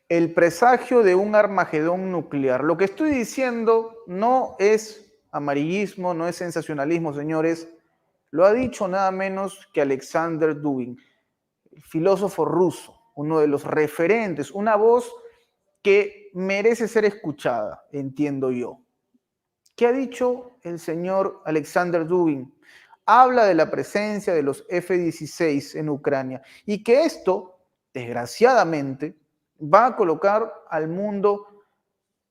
El presagio de un Armagedón nuclear. Lo que estoy diciendo no es amarillismo, no es sensacionalismo, señores. Lo ha dicho nada menos que Alexander Dugin, el filósofo ruso, uno de los referentes, una voz que merece ser escuchada, entiendo yo. ¿Qué ha dicho el señor Alexander Dugin? Habla de la presencia de los F-16 en Ucrania y que esto, desgraciadamente, va a colocar al mundo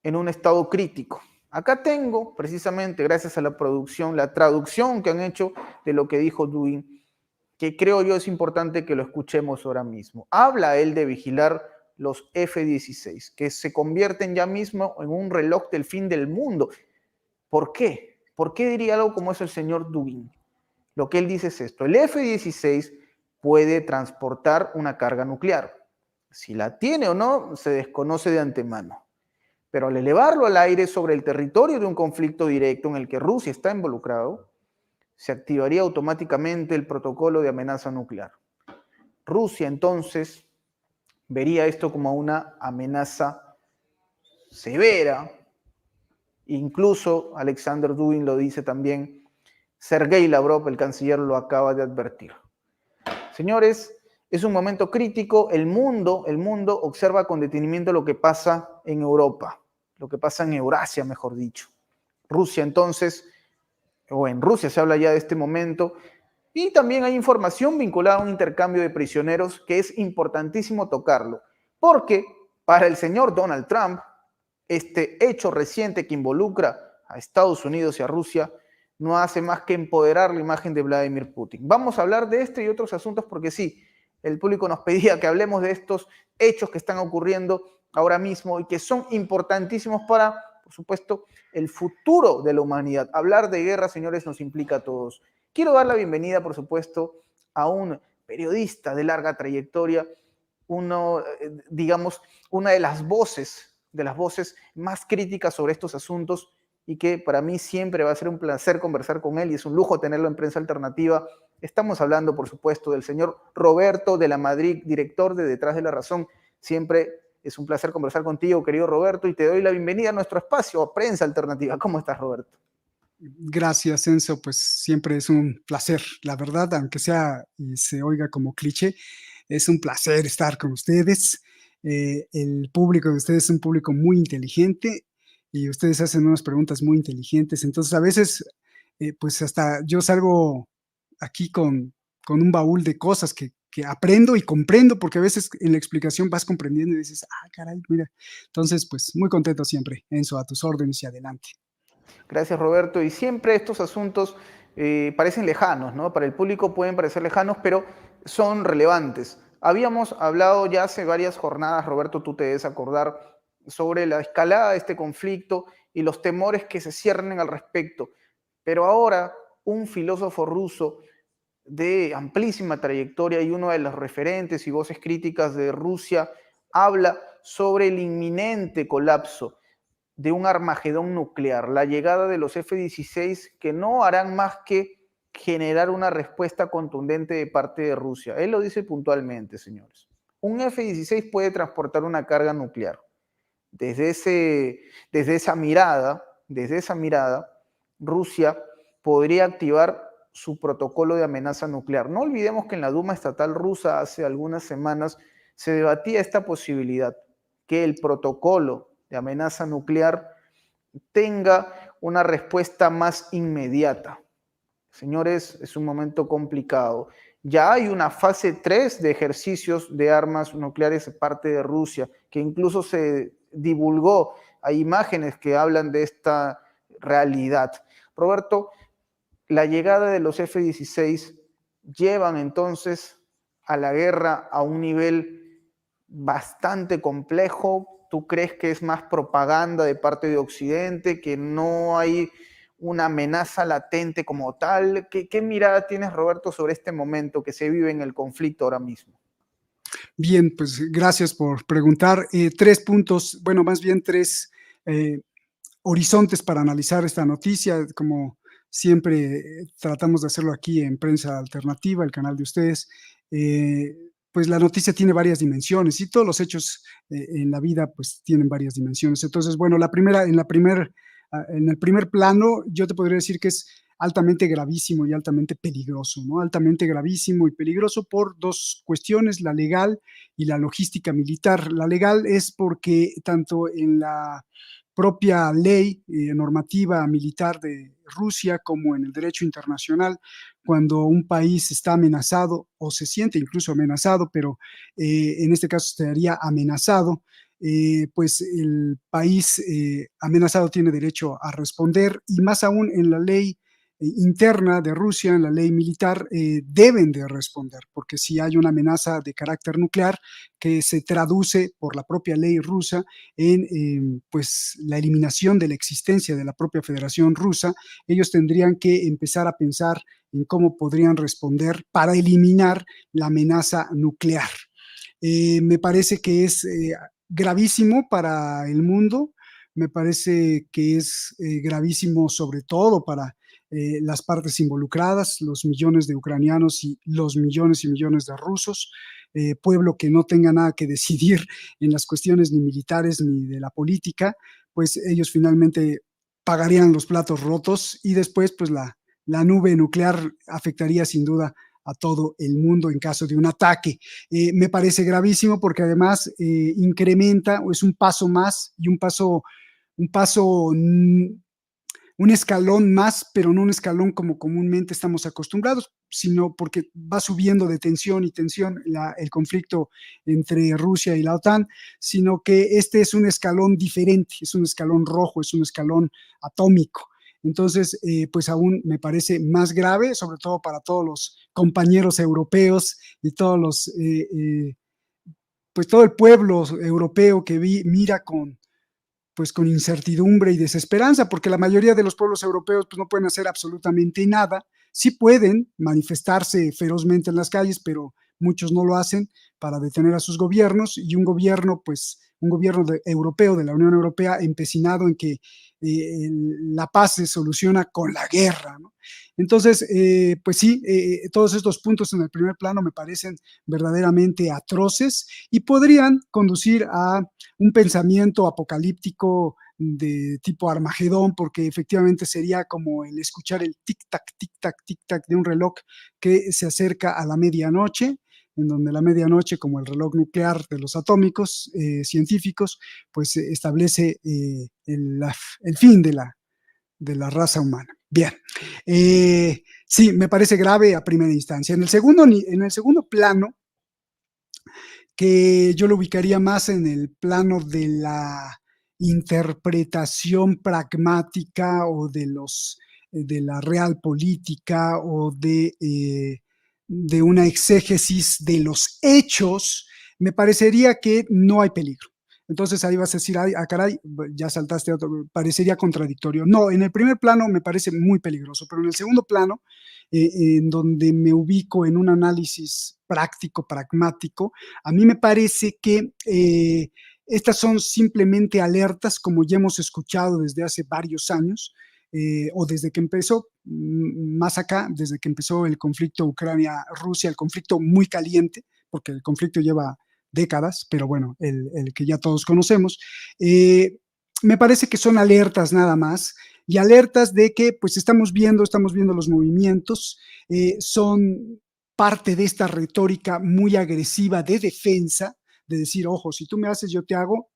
en un estado crítico. Acá tengo, precisamente, gracias a la producción, la traducción que han hecho de lo que dijo Dugin, que creo yo es importante que lo escuchemos ahora mismo. Habla él de vigilar los F-16, que se convierten ya mismo en un reloj del fin del mundo. ¿Por qué? ¿Por qué diría algo como eso el señor Dugin? Lo que él dice es esto: el F-16 puede transportar una carga nuclear. Si la tiene o no, se desconoce de antemano. Pero al elevarlo al aire sobre el territorio de un conflicto directo en el que Rusia está involucrado, se activaría automáticamente el protocolo de amenaza nuclear. Rusia entonces vería esto como una amenaza severa. Incluso Alexander Dugin lo dice también, Sergei Lavrov, el canciller, lo acaba de advertir. Señores, es un momento crítico. El mundo observa con detenimiento lo que pasa en Europa, lo que pasa en Eurasia, mejor dicho. Rusia entonces, o en Rusia se habla ya de este momento, y también hay información vinculada a un intercambio de prisioneros que es importantísimo tocarlo, porque para el señor Donald Trump, este hecho reciente que involucra a Estados Unidos y a Rusia no hace más que empoderar la imagen de Vladimir Putin. Vamos a hablar de este y otros asuntos porque sí, el público nos pedía que hablemos de estos hechos que están ocurriendo ahora mismo y que son importantísimos para, por supuesto, el futuro de la humanidad. Hablar de guerra, señores, nos implica a todos. Quiero dar la bienvenida, por supuesto, a un periodista de larga trayectoria, uno, digamos, una de las voces más críticas sobre estos asuntos y que para mí siempre va a ser un placer conversar con él y es un lujo tenerlo en Prensa Alternativa. Estamos hablando, por supuesto, del señor Roberto de la Madrid, director de Detrás de la Razón. Siempre es un placer conversar contigo, querido Roberto, y te doy la bienvenida a nuestro espacio, a Prensa Alternativa. ¿Cómo estás, Roberto? Gracias, Enzo. Pues siempre es un placer, la verdad, aunque sea y se oiga como cliché, es un placer estar con ustedes. El público de ustedes es un público muy inteligente y ustedes hacen unas preguntas muy inteligentes. Entonces, a veces, pues hasta yo salgo aquí con un baúl de cosas que aprendo y comprendo, porque a veces en la explicación vas comprendiendo y dices, ah, caray, mira. Entonces, pues muy contento siempre, Enzo, a tus órdenes y adelante. Gracias, Roberto. Y siempre estos asuntos parecen lejanos, ¿no? Para el público pueden parecer lejanos, pero son relevantes. Habíamos hablado ya hace varias jornadas, Roberto, tú te debes acordar, sobre la escalada de este conflicto y los temores que se ciernen al respecto. Pero ahora un filósofo ruso de amplísima trayectoria y uno de los referentes y voces críticas de Rusia habla sobre el inminente colapso de un Armagedón nuclear, la llegada de los F-16 que no harán más que generar una respuesta contundente de parte de Rusia. Él lo dice puntualmente, señores. Un F-16 puede transportar una carga nuclear. Desde esa mirada, Rusia podría activar su protocolo de amenaza nuclear. No olvidemos que en la Duma estatal rusa hace algunas semanas se debatía esta posibilidad, que el protocolo de amenaza nuclear tenga una respuesta más inmediata. Señores, es un momento complicado. Ya hay una fase 3 de ejercicios de armas nucleares de parte de Rusia, que incluso se divulgó. Hay imágenes que hablan de esta realidad. Roberto, la llegada de los F-16 llevan entonces a la guerra a un nivel bastante complejo. ¿Tú crees que es más propaganda de parte de Occidente, que no hay una amenaza latente como tal? ¿Qué mirada tienes, Roberto, sobre este momento que se vive en el conflicto ahora mismo? Bien, pues gracias por preguntar. Tres puntos, bueno, más bien tres eh, horizontes para analizar esta noticia. Como siempre tratamos de hacerlo aquí en Prensa Alternativa, el canal de ustedes. pues la noticia tiene varias dimensiones y todos los hechos en la vida pues tienen varias dimensiones. Entonces, bueno, en el primer plano yo te podría decir que es altamente gravísimo y altamente peligroso, ¿no? Altamente gravísimo y peligroso por dos cuestiones, la legal y la logística militar. La legal es porque tanto en la propia ley normativa militar de Rusia como en el derecho internacional, cuando un país está amenazado o se siente incluso amenazado, pero en este caso estaría amenazado, pues el país amenazado tiene derecho a responder y más aún en la ley interna de Rusia, en la ley militar, deben de responder, porque si hay una amenaza de carácter nuclear que se traduce por la propia ley rusa en pues la eliminación de la existencia de la propia Federación Rusa, ellos tendrían que empezar a pensar en cómo podrían responder para eliminar la amenaza nuclear. Me parece que es gravísimo para el mundo, me parece que es gravísimo sobre todo para las partes involucradas, los millones de ucranianos y los millones y millones de rusos, pueblo que no tenga nada que decidir en las cuestiones ni militares ni de la política, pues ellos finalmente pagarían los platos rotos y después pues la nube nuclear afectaría sin duda a todo el mundo en caso de un ataque. Me parece gravísimo porque además incrementa o es un paso más y un paso, un escalón más, pero no un escalón como comúnmente estamos acostumbrados, sino porque va subiendo de tensión y tensión el conflicto entre Rusia y la OTAN, sino que este es un escalón diferente, es un escalón rojo, es un escalón atómico. Entonces, pues aún me parece más grave, sobre todo para todos los compañeros europeos y todos pues todo el pueblo europeo que mira pues con incertidumbre y desesperanza, porque la mayoría de los pueblos europeos pues no pueden hacer absolutamente nada. Sí pueden manifestarse ferozmente en las calles, pero muchos no lo hacen para detener a sus gobiernos y un gobierno, pues un gobierno europeo, de la Unión Europea, empecinado en que la paz se soluciona con la guerra, ¿no? Entonces, pues sí, todos estos puntos en el primer plano me parecen verdaderamente atroces y podrían conducir a un pensamiento apocalíptico de tipo Armagedón, porque efectivamente sería como el escuchar el tic-tac, tic-tac, tic-tac de un reloj que se acerca a la medianoche, en donde la medianoche, como el reloj nuclear de los atómicos científicos, pues establece el fin de la raza humana. Bien, sí, me parece grave a primera instancia. En el segundo plano, que yo lo ubicaría más en el plano de la interpretación pragmática o de la real política o de una exégesis de los hechos, me parecería que no hay peligro. Entonces ahí vas a decir, ay, ah, caray, ya saltaste otro, parecería contradictorio. No, en el primer plano me parece muy peligroso, pero en el segundo plano, en donde me ubico en un análisis práctico, pragmático, a mí me parece que estas son simplemente alertas, como ya hemos escuchado desde hace varios años, o desde que empezó, más acá, desde que empezó el conflicto Ucrania-Rusia, el conflicto muy caliente, porque el conflicto lleva décadas, pero bueno, el que ya todos conocemos. Me parece que son alertas nada más, y alertas de que pues estamos viendo los movimientos, son parte de esta retórica muy agresiva de defensa, de decir, ojo, si tú me haces, yo te hago,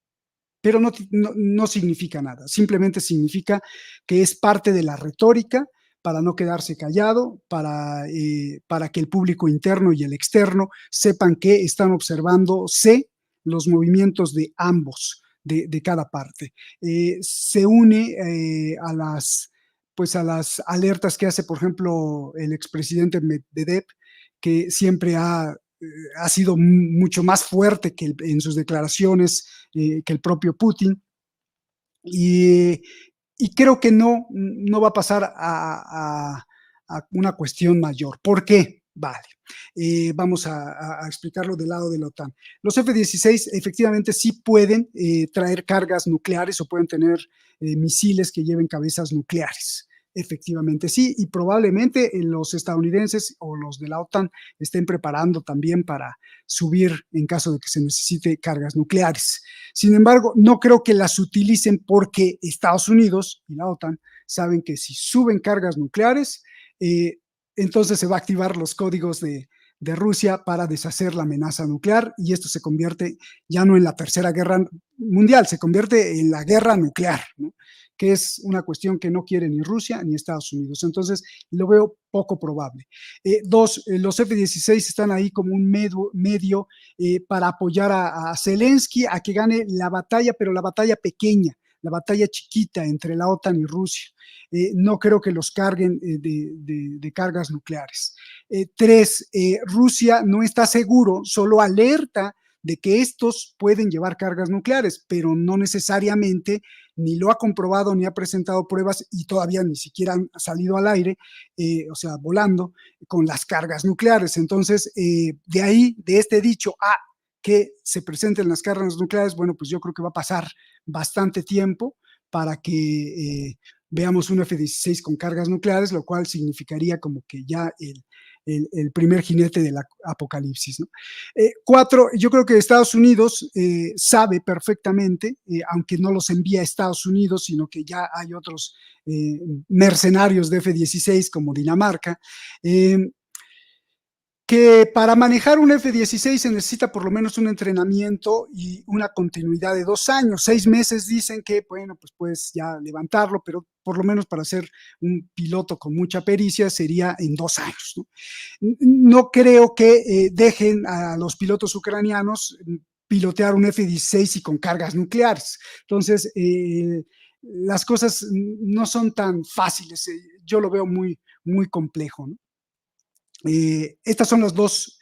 pero no significa nada, simplemente significa que es parte de la retórica para no quedarse callado, para que el público interno y el externo sepan que están observándose los movimientos de ambos, de cada parte. Se une pues a las alertas que hace, por ejemplo, el expresidente Medvedev, que siempre ha sido mucho más fuerte en sus declaraciones que el propio Putin. Y creo que no va a pasar a una cuestión mayor. ¿Por qué? Vale, vamos a explicarlo del lado de la OTAN. Los F-16 efectivamente sí pueden traer cargas nucleares o pueden tener misiles que lleven cabezas nucleares. efectivamente sí, y probablemente los estadounidenses o los de la OTAN estén preparando también para subir en caso de que se necesite cargas nucleares. Sin embargo, no creo que las utilicen porque Estados Unidos y la OTAN saben que si suben cargas nucleares, entonces se va a activar los códigos de Rusia para deshacer la amenaza nuclear y esto se convierte ya no en la tercera guerra mundial, se convierte en la guerra nuclear, ¿no? Que es una cuestión que no quiere ni Rusia ni Estados Unidos. Entonces, lo veo poco probable. Dos, los F-16 están ahí como un medio para apoyar a Zelensky a que gane la batalla, pero la batalla pequeña, la batalla chiquita entre la OTAN y Rusia. No creo que los carguen de cargas nucleares. Tres, Rusia no está seguro, solo alerta de que estos pueden llevar cargas nucleares, pero no necesariamente ni lo ha comprobado ni ha presentado pruebas y todavía ni siquiera han salido al aire, o sea, volando con las cargas nucleares. Entonces, de ahí, de este dicho, que se presenten las cargas nucleares, bueno, pues yo creo que va a pasar bastante tiempo para que veamos un F-16 con cargas nucleares, lo cual significaría como que ya el primer jinete del apocalipsis, ¿no? Cuatro, yo creo que Estados Unidos sabe perfectamente, aunque no los envía a Estados Unidos, sino que ya hay otros mercenarios de F-16 como Dinamarca, que para manejar un F-16 se necesita por lo menos un entrenamiento y una continuidad de 2 años. 6 meses dicen que, bueno, pues puedes ya levantarlo, pero por lo menos para ser un piloto con mucha pericia sería en 2 años, ¿no? No creo que dejen a los pilotos ucranianos pilotear un F-16 y con cargas nucleares. Entonces, las cosas no son tan fáciles. Yo lo veo muy, muy complejo, ¿no? Estas son los dos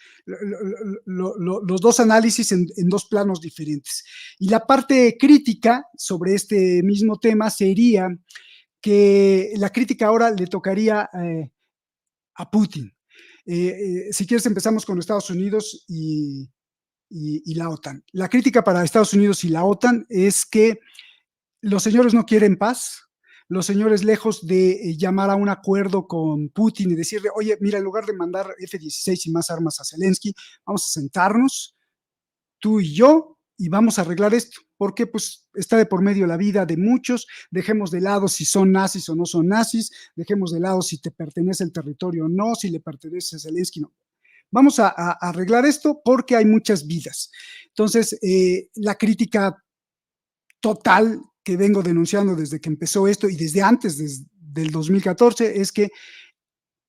análisis en dos planos diferentes. Y la parte crítica sobre este mismo tema sería que la crítica ahora le tocaría a Putin. Si quieres empezamos con Estados Unidos y la OTAN. La crítica para Estados Unidos y la OTAN es que los señores no quieren paz, los señores lejos de llamar a un acuerdo con Putin y decirle, oye, mira, en lugar de mandar F-16 y más armas a Zelensky, vamos a sentarnos, tú y yo, y vamos a arreglar esto, porque pues está de por medio la vida de muchos, dejemos de lado si son nazis o no son nazis, dejemos de lado si te pertenece el territorio o no, si le pertenece a Zelensky, no. Vamos a arreglar esto porque hay muchas vidas. Entonces, la crítica total que vengo denunciando desde que empezó esto y desde antes, desde el 2014, es que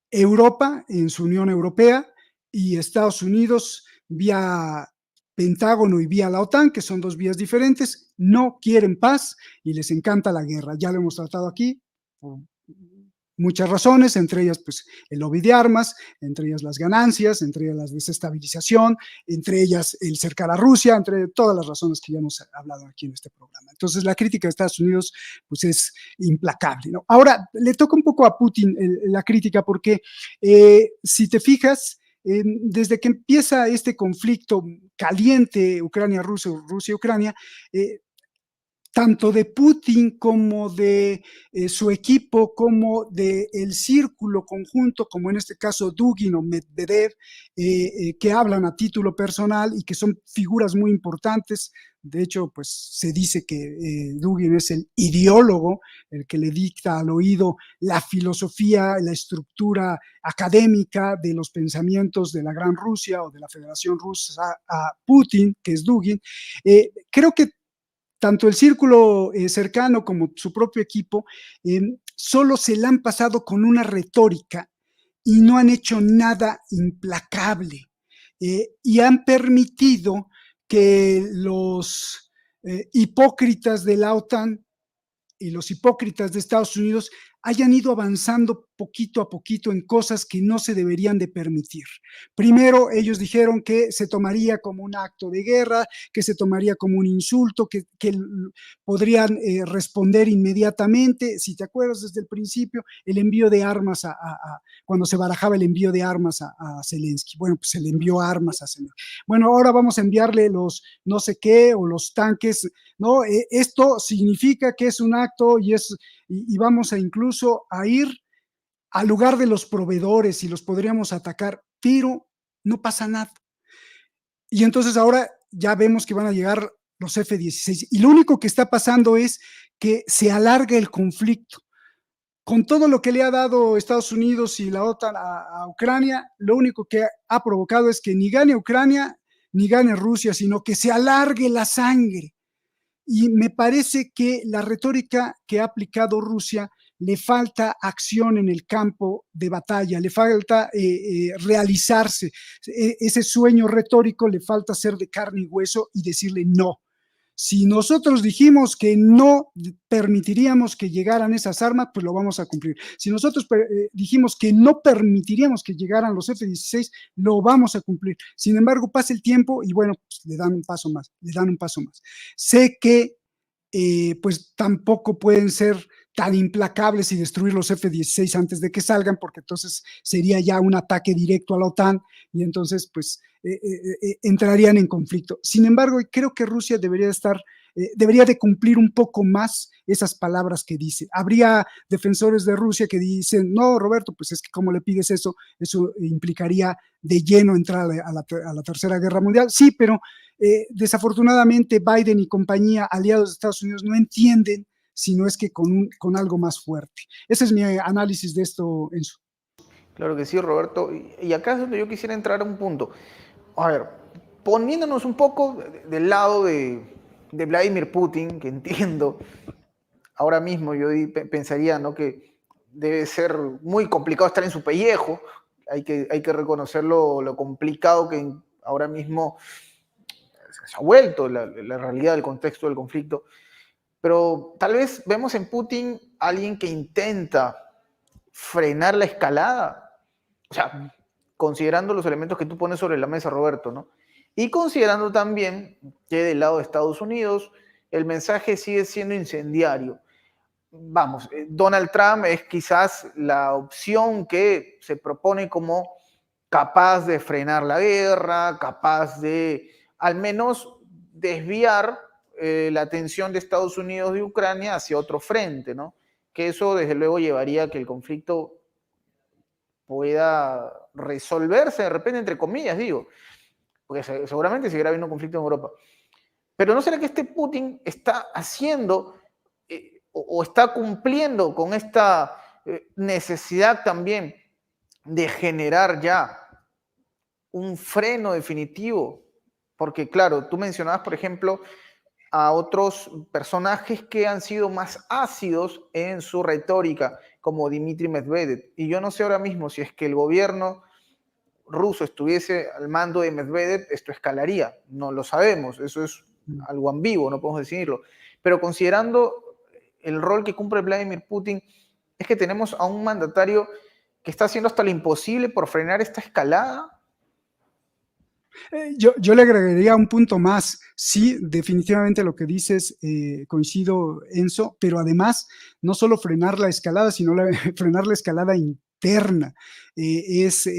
Europa, en su Unión Europea, y Estados Unidos, vía Pentágono y vía la OTAN, que son dos vías diferentes, no quieren paz y les encanta la guerra. Ya lo hemos tratado aquí por muchas razones, entre ellas pues el lobby de armas, entre ellas las ganancias, entre ellas la desestabilización, entre ellas el cercar a Rusia, entre todas las razones que ya hemos hablado aquí en este programa. Entonces la crítica de Estados Unidos pues es implacable, ¿no? Ahora le toca un poco a Putin la crítica porque si te fijas, desde que empieza este conflicto caliente Ucrania-Rusia, Rusia-Ucrania, tanto de Putin como de su equipo, como del círculo conjunto, como en este caso Dugin o Medvedev, que hablan a título personal y que son figuras muy importantes. De hecho, pues se dice que Dugin es el ideólogo, el que le dicta al oído la filosofía, la estructura académica de los pensamientos de la Gran Rusia o de la Federación Rusa a Putin, que es Dugin. Creo que tanto el círculo cercano como su propio equipo solo se la han pasado con una retórica y no han hecho nada implacable y han permitido que los hipócritas de la OTAN y los hipócritas de Estados Unidos hayan ido avanzando poquito a poquito en cosas que no se deberían de permitir. Primero, ellos dijeron que se tomaría como un acto de guerra, que se tomaría como un insulto, que podrían responder inmediatamente. Si te acuerdas desde el principio, el envío de armas cuando se barajaba el envío de armas a Zelensky. Bueno, pues se le envió armas a Zelensky. Bueno, ahora vamos a enviarle los no sé qué o los tanques, ¿no? Esto significa que es un acto y es y vamos a incluso a ir al lugar de los proveedores y los podríamos atacar, pero no pasa nada. Y entonces ahora ya vemos que van a llegar los F-16 y lo único que está pasando es que se alarga el conflicto. Con todo lo que le ha dado Estados Unidos y la OTAN a Ucrania, lo único que ha provocado es que ni gane Ucrania ni gane Rusia, sino que se alargue la sangre. Y me parece que la retórica que ha aplicado Rusia le falta acción en el campo de batalla, le falta realizarse. Ese sueño retórico le falta ser de carne y hueso y decirle no. Si nosotros dijimos que no permitiríamos que llegaran esas armas, pues lo vamos a cumplir. Si nosotros dijimos que no permitiríamos que llegaran los F-16, lo vamos a cumplir. Sin embargo, pasa el tiempo y bueno, pues le dan un paso más, le dan un paso más. Sé que pues tampoco pueden ser tan implacables y destruir los F-16 antes de que salgan, porque entonces sería ya un ataque directo a la OTAN y entonces pues entrarían en conflicto. Sin embargo, creo que Rusia debería de cumplir un poco más esas palabras que dice. Habría defensores de Rusia que dicen, no, Roberto, pues es que como le pides eso, eso implicaría de lleno entrar a la Tercera Guerra Mundial. Sí, pero desafortunadamente Biden y compañía, aliados de Estados Unidos, no entienden, sino es que con algo más fuerte. Ese es mi análisis de esto, Enzo. Claro que sí, Roberto. Y acá es donde yo quisiera entrar a un punto. A ver, poniéndonos un poco del lado de Vladimir Putin, que entiendo, ahora mismo yo pensaría, ¿no?, que debe ser muy complicado estar en su pellejo. Hay que reconocer lo complicado que ahora mismo se ha vuelto la realidad del contexto del conflicto. Pero tal vez vemos en Putin a alguien que intenta frenar la escalada. O sea, considerando los elementos que tú pones sobre la mesa, Roberto, ¿no? Y considerando también que del lado de Estados Unidos el mensaje sigue siendo incendiario. Vamos, Donald Trump es quizás la opción que se propone como capaz de frenar la guerra, capaz de al menos desviar la atención de Estados Unidos de Ucrania hacia otro frente, ¿no? Que eso desde luego llevaría a que el conflicto pueda resolverse de repente, entre comillas, digo, porque seguramente seguirá habiendo un conflicto en Europa. Pero ¿no será que este Putin está haciendo o está cumpliendo con esta necesidad también de generar ya un freno definitivo? Porque claro, tú mencionabas, por ejemplo, a otros personajes que han sido más ácidos en su retórica, como Dmitry Medvedev. Y yo no sé ahora mismo si es que el gobierno ruso estuviese al mando de Medvedev, esto escalaría. No lo sabemos, eso es algo ambiguo, no podemos decirlo. Pero considerando el rol que cumple Vladimir Putin, es que tenemos a un mandatario que está haciendo hasta lo imposible por frenar esta escalada. Yo le agregaría un punto más. Sí, definitivamente lo que dices, coincido, Enzo, pero además no solo frenar la escalada, sino frenar la escalada interna. Es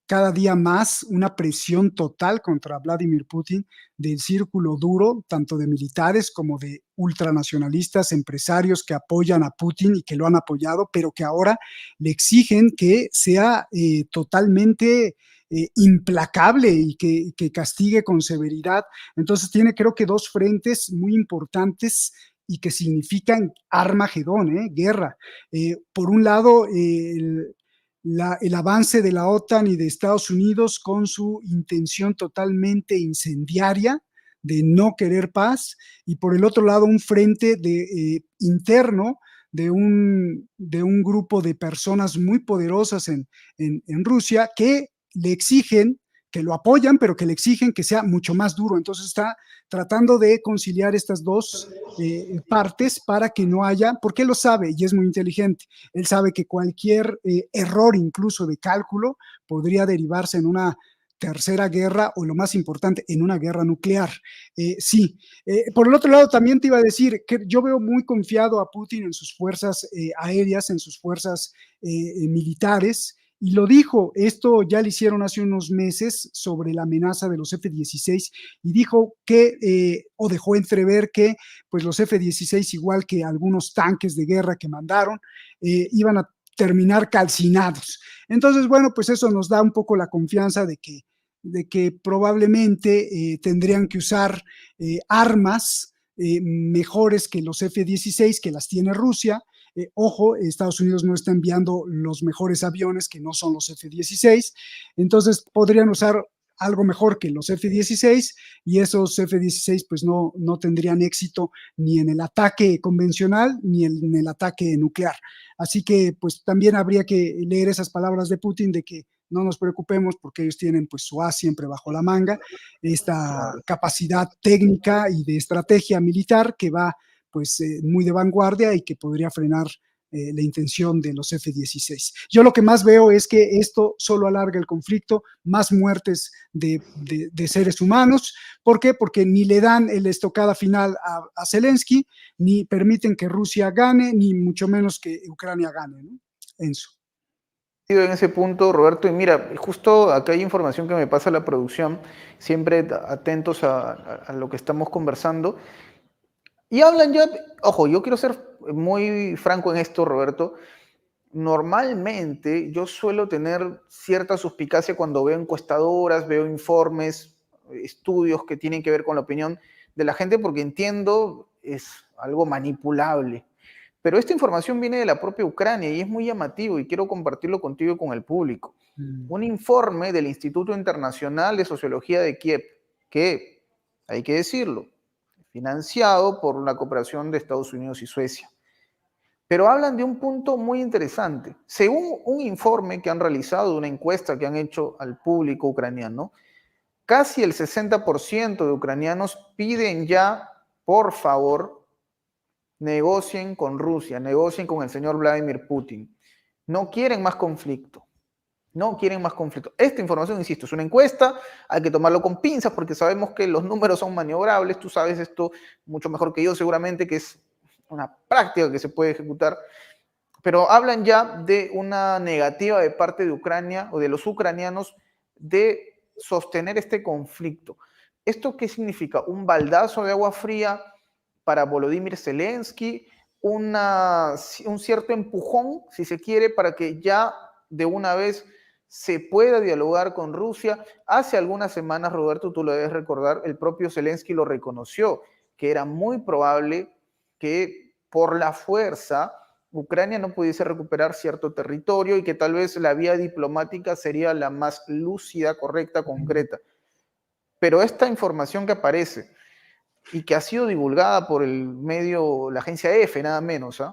cada día más una presión total contra Vladimir Putin del círculo duro, tanto de militares como de ultranacionalistas, empresarios que apoyan a Putin y que lo han apoyado, pero que ahora le exigen que sea totalmente implacable y que castigue con severidad. Entonces tiene creo que dos frentes muy importantes y que significan Armagedón, guerra. Por un lado, el avance de la OTAN y de Estados Unidos con su intención totalmente incendiaria de no querer paz, y por el otro lado un frente interno de un grupo de personas muy poderosas en Rusia que le exigen, que lo apoyan, pero que le exigen que sea mucho más duro. Entonces está tratando de conciliar estas dos partes para que no haya, porque él lo sabe y es muy inteligente, él sabe que cualquier error incluso de cálculo podría derivarse en una tercera guerra o lo más importante, en una guerra nuclear. Sí, por el otro lado también te iba a decir que yo veo muy confiado a Putin en sus fuerzas aéreas, en sus fuerzas militares, y lo dijo, esto ya lo hicieron hace unos meses sobre la amenaza de los F-16 y dijo que, o dejó entrever que pues los F-16, igual que algunos tanques de guerra que mandaron, iban a terminar calcinados. Entonces, bueno, pues eso nos da un poco la confianza de que probablemente tendrían que usar armas mejores que los F-16 que las tiene Rusia. Ojo, Estados Unidos no está enviando los mejores aviones que no son los F-16, entonces podrían usar algo mejor que los F-16 y esos F-16 pues no tendrían éxito ni en el ataque convencional ni en el ataque nuclear. Así que pues también habría que leer esas palabras de Putin de que no nos preocupemos porque ellos tienen pues su as siempre bajo la manga, esta Claro. capacidad técnica y de estrategia militar que va pues muy de vanguardia y que podría frenar la intención de los F-16. Yo lo que más veo es que esto solo alarga el conflicto, más muertes de seres humanos. ¿Por qué? Porque ni le dan la estocada final a Zelensky, ni permiten que Rusia gane, ni mucho menos que Ucrania gane, ¿no? Enzo. En ese punto, Roberto, y mira, justo acá hay información que me pasa la producción, siempre atentos a lo que estamos conversando, y hablan ya, ojo, yo quiero ser muy franco en esto, Roberto. Normalmente yo suelo tener cierta suspicacia cuando veo encuestadoras, veo informes, estudios que tienen que ver con la opinión de la gente, porque entiendo es algo manipulable. Pero esta información viene de la propia Ucrania y es muy llamativo y quiero compartirlo contigo y con el público. Mm. Un informe del Instituto Internacional de Sociología de Kiev, que, hay que decirlo, financiado por la cooperación de Estados Unidos y Suecia. Pero hablan de un punto muy interesante. Según un informe que han realizado, una encuesta que han hecho al público ucraniano, casi el 60% de ucranianos piden ya, por favor, negocien con Rusia, negocien con el señor Vladimir Putin. No quieren más conflicto. No quieren más conflicto. Esta información, insisto, es una encuesta, hay que tomarlo con pinzas porque sabemos que los números son maniobrables. Tú sabes esto mucho mejor que yo, seguramente, que es una práctica que se puede ejecutar. Pero hablan ya de una negativa de parte de Ucrania o de los ucranianos de sostener este conflicto. ¿Esto qué significa? Un baldazo de agua fría para Volodymyr Zelensky, un cierto empujón, si se quiere, para que ya de una vez se pueda dialogar con Rusia. Hace algunas semanas, Roberto, tú lo debes recordar, el propio Zelensky lo reconoció, que era muy probable que por la fuerza Ucrania no pudiese recuperar cierto territorio y que tal vez la vía diplomática sería la más lúcida, correcta, concreta. Pero esta información que aparece y que ha sido divulgada por el medio, la agencia EFE, nada menos, ¿eh?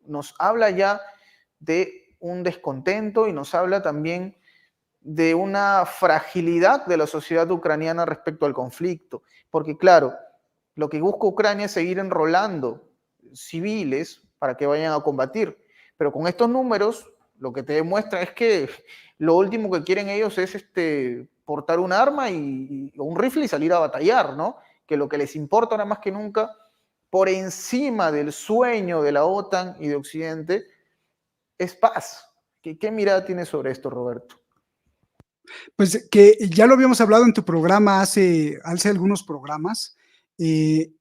Nos habla ya de un descontento y nos habla también de una fragilidad de la sociedad ucraniana respecto al conflicto. Porque claro, lo que busca Ucrania es seguir enrolando civiles para que vayan a combatir. Pero con estos números, lo que te demuestra es que lo último que quieren ellos es portar un arma o un rifle y salir a batallar, ¿no? Que lo que les importa ahora más que nunca, por encima del sueño de la OTAN y de Occidente, es paz. ¿Qué mirada tienes sobre esto, Roberto? Pues que ya lo habíamos hablado en tu programa hace algunos programas, que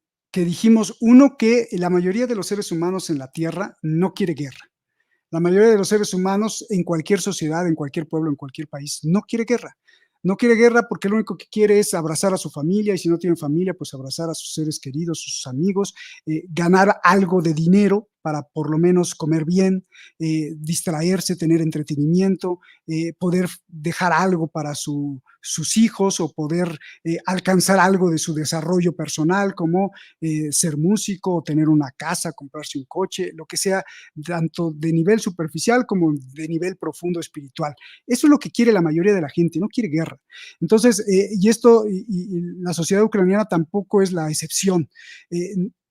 dijimos, uno, que la mayoría de los seres humanos en la Tierra no quiere guerra. La mayoría de los seres humanos en cualquier sociedad, en cualquier pueblo, en cualquier país, no quiere guerra. No quiere guerra porque lo único que quiere es abrazar a su familia y si no tiene familia, pues abrazar a sus seres queridos, sus amigos, ganar algo de dinero para por lo menos comer bien, distraerse, tener entretenimiento, poder dejar algo para sus hijos o poder alcanzar algo de su desarrollo personal, como ser músico, tener una casa, comprarse un coche, lo que sea, tanto de nivel superficial como de nivel profundo espiritual. Eso es lo que quiere la mayoría de la gente, no quiere guerra. Entonces, y la sociedad ucraniana tampoco es la excepción.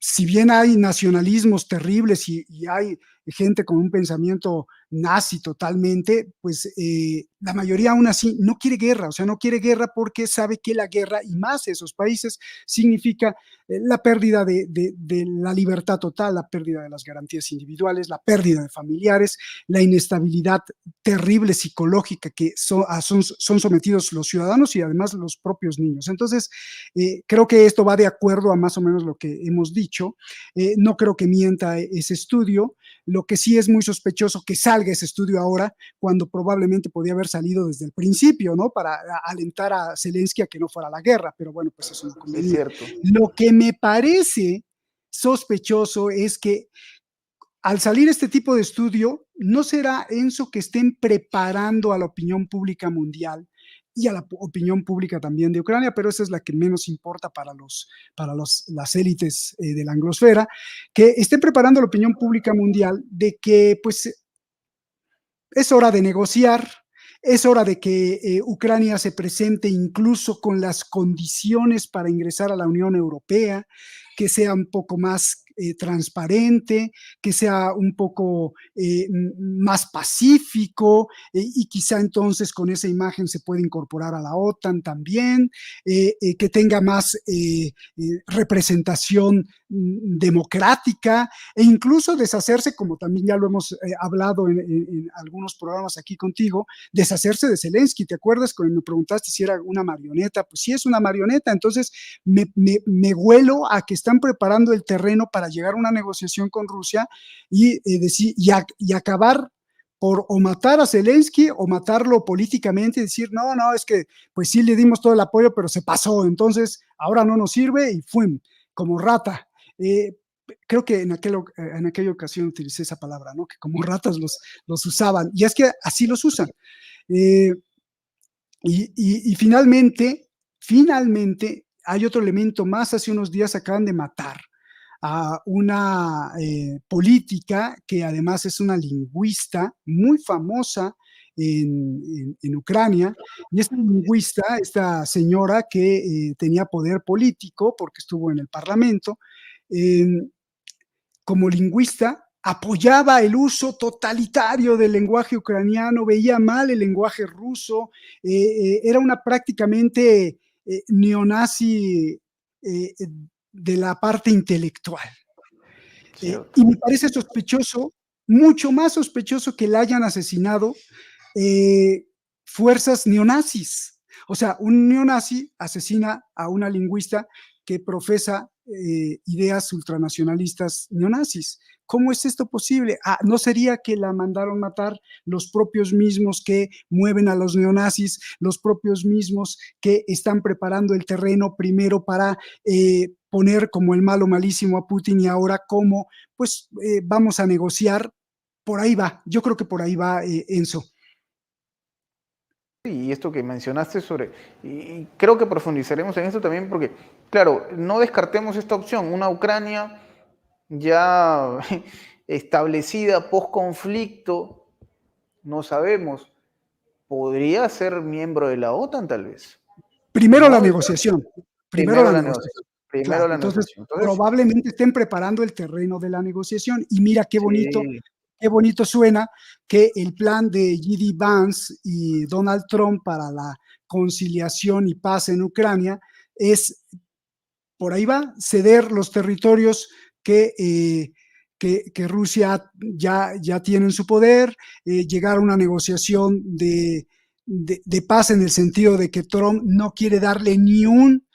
Si bien hay nacionalismos terribles y hay gente con un pensamiento nazi totalmente, pues la mayoría aún así no quiere guerra, o sea, no quiere guerra porque sabe que la guerra, y más esos países, significa la pérdida de la libertad total, la pérdida de las garantías individuales, la pérdida de familiares, la inestabilidad terrible psicológica que son sometidos los ciudadanos y además los propios niños. Entonces, creo que esto va de acuerdo a más o menos lo que hemos dicho. No creo que mienta ese estudio. Lo que sí es muy sospechoso que salga ese estudio ahora, cuando probablemente podía haber salido desde el principio, ¿no? Para alentar a Zelensky a que no fuera a la guerra, pero bueno, pues eso no Es convenía. cierto. Lo que me parece sospechoso es que al salir este tipo de estudio, ¿no será, Enzo, que estén preparando a la opinión pública mundial y a la opinión pública también de Ucrania? Pero esa es la que menos importa las élites de la anglosfera, que estén preparando a la opinión pública mundial de que pues es hora de negociar, es hora de que Ucrania se presente incluso con las condiciones para ingresar a la Unión Europea, que sea un poco más transparente, que sea un poco más pacífico y quizá entonces con esa imagen se puede incorporar a la OTAN también, que tenga más representación democrática e incluso deshacerse, como también ya lo hemos hablado en algunos programas aquí contigo, deshacerse de Zelensky. ¿Te acuerdas cuando me preguntaste si era una marioneta? Pues sí es una marioneta, entonces me huelo a que están preparando el terreno para llegar a una negociación con Rusia y acabar por o matar a Zelensky o matarlo políticamente y decir, no, no, es que pues sí le dimos todo el apoyo, pero se pasó, entonces ahora no nos sirve y fue como rata. Eh, Creo que en aquella ocasión utilicé esa palabra, ¿no? Que como ratas los usaban, y es que así los usan. Eh, y finalmente, hay otro elemento más. Hace unos días acaban de matar a una política que además es una lingüista muy famosa en Ucrania, y esta lingüista, esta señora que tenía poder político porque estuvo en el Parlamento, eh, como lingüista, apoyaba el uso totalitario del lenguaje ucraniano, veía mal el lenguaje ruso, era una prácticamente neonazi de la parte intelectual. Cierto. Y me parece sospechoso, mucho más sospechoso que la hayan asesinado eh, fuerzas neonazis. O sea, un neonazi asesina a una lingüista que profesa ideas ultranacionalistas neonazis. ¿Cómo es esto posible? ¿No sería que la mandaron matar los propios mismos que mueven a los neonazis, los propios mismos que están preparando el terreno primero para poner como el malo malísimo a Putin y ahora como, pues vamos a negociar? Por ahí va, yo creo que por ahí va, Enzo. Y esto que mencionaste sobre, y creo que profundizaremos en esto también porque, claro, no descartemos esta opción, una Ucrania ya establecida post-conflicto, no sabemos, podría ser miembro de la OTAN tal vez, Primero la ¿no? negociación, primero Primero la la negociación. negociación, primero Claro, la entonces negociación. Entonces, probablemente estén preparando el terreno de la negociación. Y mira sí, qué bonito suena que el plan de J.D. Vance y Donald Trump para la conciliación y paz en Ucrania es, por ahí va, ceder los territorios que Rusia ya tiene en su poder, llegar a una negociación de paz en el sentido de que Trump no quiere darle ni un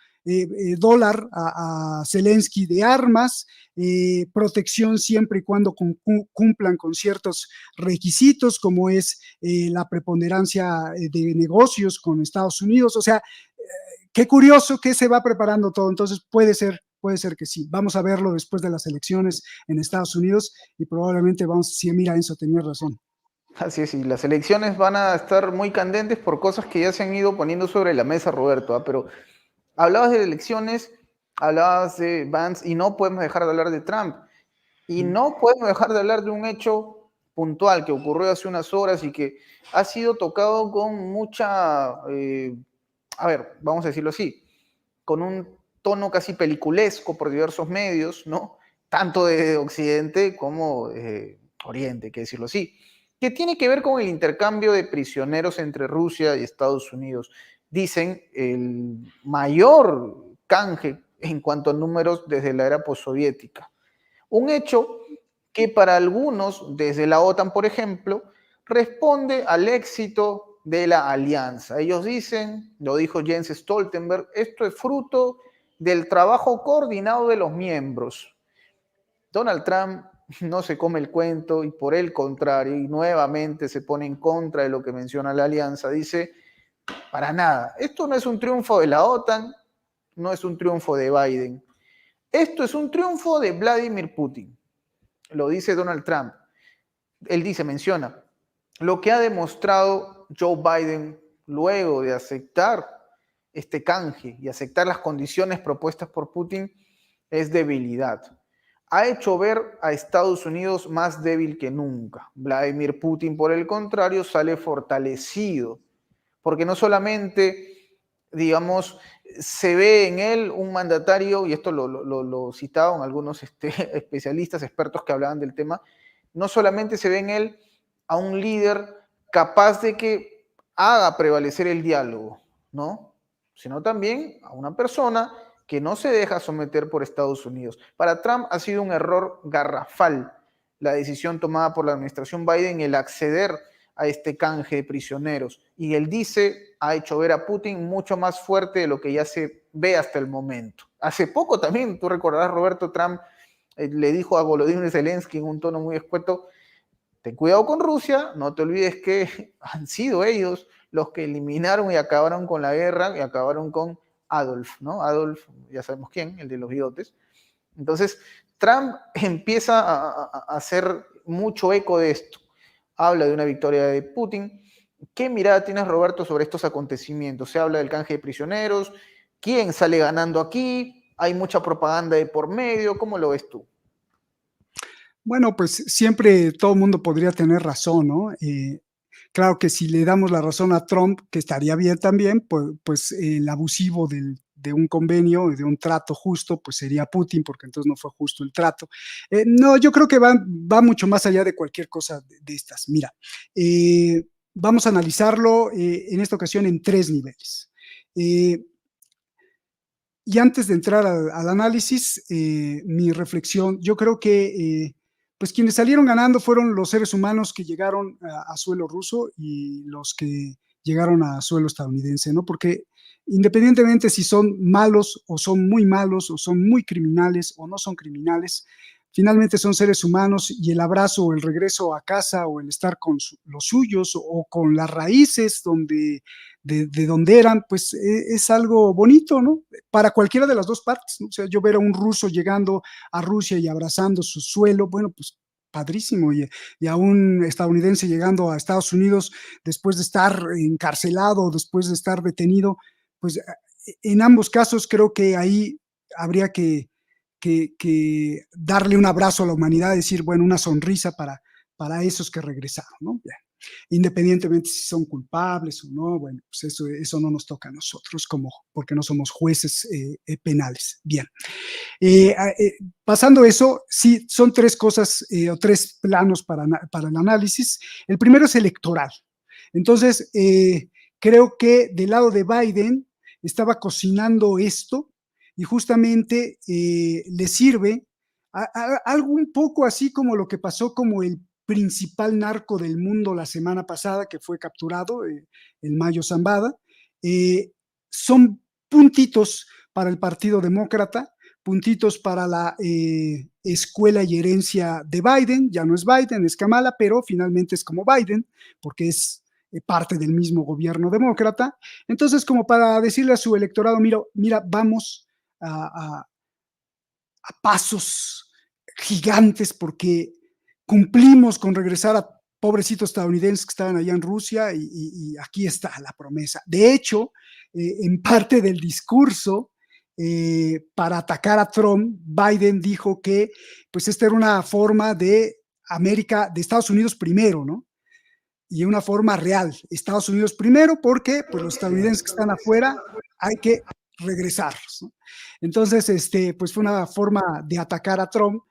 dólar a Zelensky de armas, protección siempre y cuando cumplan con ciertos requisitos, como es la preponderancia de negocios con Estados Unidos. O sea, qué curioso que se va preparando todo. Entonces puede ser que sí. Vamos a verlo después de las elecciones en Estados Unidos y probablemente vamos a decir, mira, Enzo tenía razón. así es, y las elecciones van a estar muy candentes por cosas que ya se han ido poniendo sobre la mesa, Roberto, ¿ah? Pero hablabas de elecciones, hablabas de Vance, y no podemos dejar de hablar de Trump. Y no podemos dejar de hablar de un hecho puntual que ocurrió hace unas horas y que ha sido tocado con mucha, a ver, vamos a decirlo así, con un tono casi peliculesco por diversos medios, ¿no? Tanto de Occidente como Oriente, hay que decirlo así, que tiene que ver con el intercambio de prisioneros entre Rusia y Estados Unidos. Dicen el mayor canje en cuanto a números desde la era postsoviética. Un hecho que para algunos, desde la OTAN, por ejemplo, responde al éxito de la alianza. Ellos dicen, lo dijo Jens Stoltenberg, esto es fruto del trabajo coordinado de los miembros. Donald Trump no se come el cuento y por el contrario, y nuevamente se pone en contra de lo que menciona la alianza, dice, para nada, esto no es un triunfo de la OTAN, no es un triunfo de Biden, esto es un triunfo de Vladimir Putin, lo dice Donald Trump. Él dice, menciona, lo que ha demostrado Joe Biden luego de aceptar este canje y aceptar las condiciones propuestas por Putin es debilidad. Ha hecho ver a Estados Unidos más débil que nunca. Vladimir Putin, por el contrario, sale fortalecido, porque no solamente, digamos, se ve en él un mandatario, y esto lo citaban algunos especialistas, expertos que hablaban del tema, no solamente se ve en él a un líder capaz de que haga prevalecer el diálogo, ¿no? Sino también a una persona que no se deja someter por Estados Unidos. Para Trump ha sido un error garrafal la decisión tomada por la administración Biden, el acceder a este canje de prisioneros. Y él dice, ha hecho ver a Putin mucho más fuerte de lo que ya se ve hasta el momento. Hace poco también, tú recordarás, Roberto, Trump le dijo a Volodymyr Zelensky en un tono muy escueto, ten cuidado con Rusia, no te olvides que han sido ellos los que eliminaron y acabaron con la guerra y acabaron con Adolf, ¿no? Adolf, ya sabemos quién, el de los bigotes. Entonces, Trump empieza a hacer mucho eco de esto. Habla de una victoria de Putin. ¿Qué mirada tienes, Roberto, sobre estos acontecimientos? Se habla del canje de prisioneros. ¿Quién sale ganando aquí? ¿Hay mucha propaganda de por medio? ¿Cómo lo ves tú? Bueno, pues siempre todo el mundo podría tener razón, ¿no? Claro que si le damos la razón a Trump, que estaría bien también, pues el abusivo de un convenio y de un trato justo, pues sería Putin, porque entonces no fue justo el trato. No, yo creo que va mucho más allá de cualquier cosa de estas. Mira, vamos a analizarlo en esta ocasión en tres niveles. Y antes de entrar al análisis, mi reflexión, yo creo que pues quienes salieron ganando fueron los seres humanos que llegaron a suelo ruso y los que llegaron a suelo estadounidense, ¿no? Porque independientemente si son malos o son muy malos o son muy criminales o no son criminales, finalmente son seres humanos y el abrazo o el regreso a casa o el estar con los suyos o con las raíces de donde eran, pues es algo bonito, ¿no? Para cualquiera de las dos partes, ¿no? O sea, yo ver a un ruso llegando a Rusia y abrazando su suelo, bueno, pues padrísimo, y a un estadounidense llegando a Estados Unidos después de estar encarcelado, después de estar detenido, pues en ambos casos creo que ahí habría que darle un abrazo a la humanidad, decir, bueno, una sonrisa para esos que regresaron, ¿no? Bien. Independientemente si son culpables o no, bueno, pues eso no nos toca a nosotros porque no somos jueces penales. Bien. Pasando eso, sí, son tres cosas o tres planos para el análisis. El primero es electoral. Entonces, creo que del lado de Biden estaba cocinando esto y justamente le sirve algo un poco así como lo que pasó como el principal narco del mundo la semana pasada, que fue capturado, el Mayo Zambada. Son puntitos para el Partido Demócrata, puntitos para la escuela y herencia de Biden. Ya no es Biden, es Kamala, pero finalmente es como Biden, porque es parte del mismo gobierno demócrata. Entonces, como para decirle a su electorado, mira, vamos a pasos gigantes porque cumplimos con regresar a pobrecitos estadounidenses que estaban allá en Rusia y aquí está la promesa. De hecho, en parte del discurso para atacar a Trump, Biden dijo que pues esta era una forma de América, de Estados Unidos primero, ¿no? Y una forma real, Estados Unidos primero porque pues los estadounidenses que están afuera hay que regresarlos, ¿no? Entonces, pues fue una forma de atacar a Trump.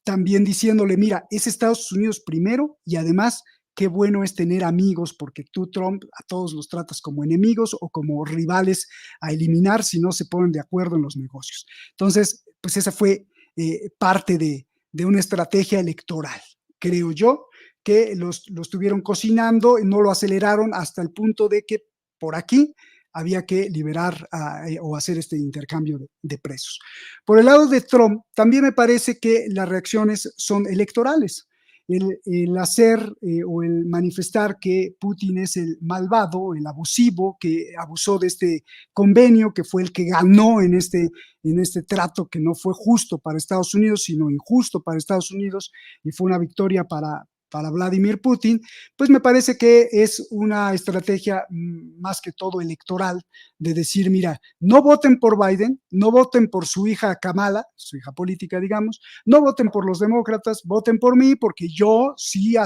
también diciéndole, mira, es Estados Unidos primero y además qué bueno es tener amigos porque tú, Trump, a todos los tratas como enemigos o como rivales a eliminar si no se ponen de acuerdo en los negocios. Entonces, pues esa fue parte de una estrategia electoral, creo yo, que lo estuvieron cocinando, no lo aceleraron hasta el punto de que por aquí había que liberar o hacer este intercambio de presos. Por el lado de Trump, también me parece que las reacciones son electorales. El hacer o el manifestar que Putin es el malvado, el abusivo, que abusó de este convenio, que fue el que ganó en este trato que no fue justo para Estados Unidos, sino injusto para Estados Unidos, y fue una victoria para Vladimir Putin, pues me parece que es una estrategia más que todo electoral de decir, mira, no voten por Biden, no voten por su hija Kamala, su hija política, digamos, no voten por los demócratas, voten por mí porque yo sí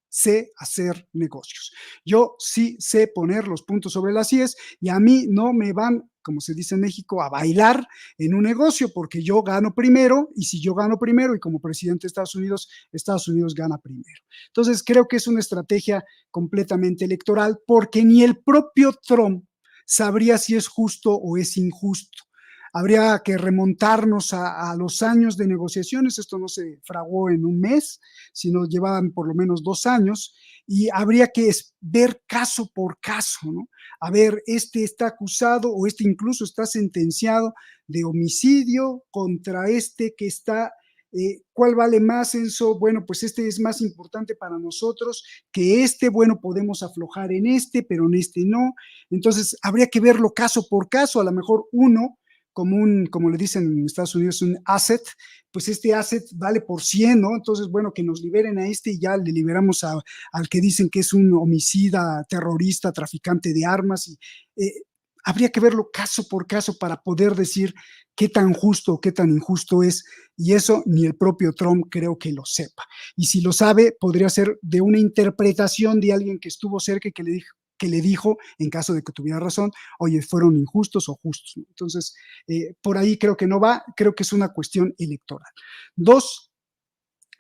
sé hacer negocios. Yo sí sé poner los puntos sobre las IES y a mí no me van, como se dice en México, a bailar en un negocio porque yo gano primero y si yo gano primero y como presidente de Estados Unidos gana primero. Entonces creo que es una estrategia completamente electoral porque ni el propio Trump sabría si es justo o es injusto. Habría que remontarnos a los años de negociaciones, esto no se fraguó en un mes, sino llevaban por lo menos 2 años, y habría que ver caso por caso, ¿no? A ver, este está acusado o este incluso está sentenciado de homicidio contra este que está, ¿cuál vale más, Enzo? Bueno, pues este es más importante para nosotros que este, bueno, podemos aflojar en este, pero en este no. Entonces, habría que verlo caso por caso, a lo mejor uno como le dicen en Estados Unidos, un asset, pues este asset vale por 100, ¿no? Entonces, bueno, que nos liberen a este y ya le liberamos al que dicen que es un homicida, terrorista, traficante de armas. Habría que verlo caso por caso para poder decir qué tan justo o qué tan injusto es, y eso ni el propio Trump creo que lo sepa. Y si lo sabe, podría ser de una interpretación de alguien que estuvo cerca y que le dijo, en caso de que tuviera razón, oye, fueron injustos o justos. Entonces, por ahí creo que no va, creo que es una cuestión electoral. Dos,